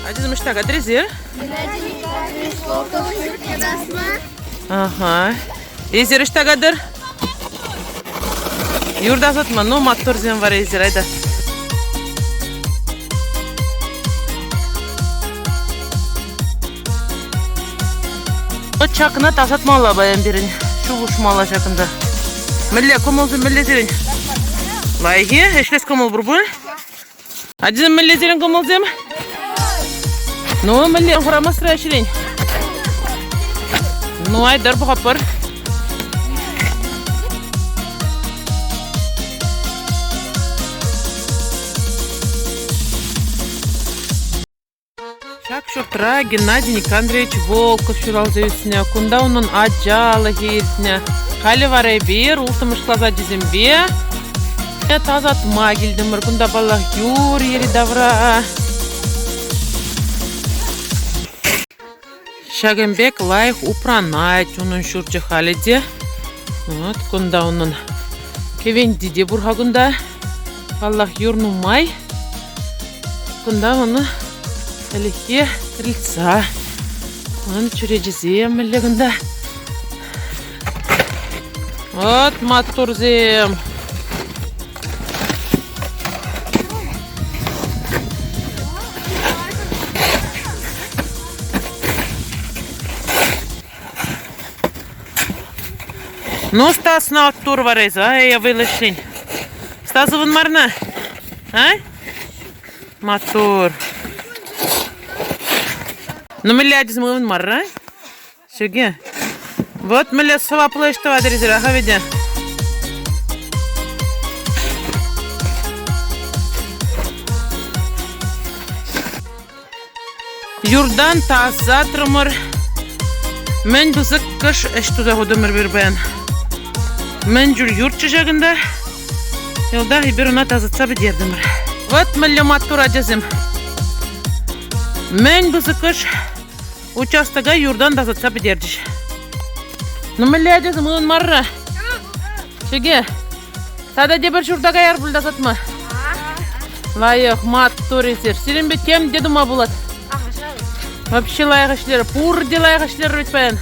Acizim işte kadar izir. Aha. İzir işte kadar. Yurda satma. No motor zem var izir ayda. O çakına tasatmalı bayan birin. Şu uçmalı çakında. Mille komoldu mille zirin. Layhi, eşles komol burbun. Acizim mille zirin komol zem. No mille kurama sıra şirin. No ay dar bu kapar. Şak şoktara Геннадий Никандрович Волков şuralzayısına. Kunda onun acılı heyisine. Hali var bir, ultamış klaza dizimbe. Tazat magildimir. Kunda ballah yur yeri davra. Şagenbek layık upranayt onun şurcu halide. Kunda onun kevendi de burhagunda. Ballah yurnumay. Kunda onu Алихе крыльца. Он чурежизем легенда. Вот матурзем. Ну, Стас на тур вареза, я вылышень. Стас вон марна. А? Матур. Ну, мы лядь мы вон марра. Шеге. Вот мы лядь сваплы, что адрезира, ха видя. Юрдан таза трамыр. Мен бузык кыш эштуда ходымыр бирбен. Мен жүр юрт чыжагында. Елда хиберуна тазатса бедердимыр. Вот мы лядь матура жазым. Мен бузык кыш участога юрдан тазатса бедердиш. Ну мы лядь жазым он марра. Шеге. Тада дебір журдага яр булдасатма. Лайық матур есер. Сирен бет кем дедума булат. Вообще лайық ішлер. Пур де лайық ішлер өтпәйін.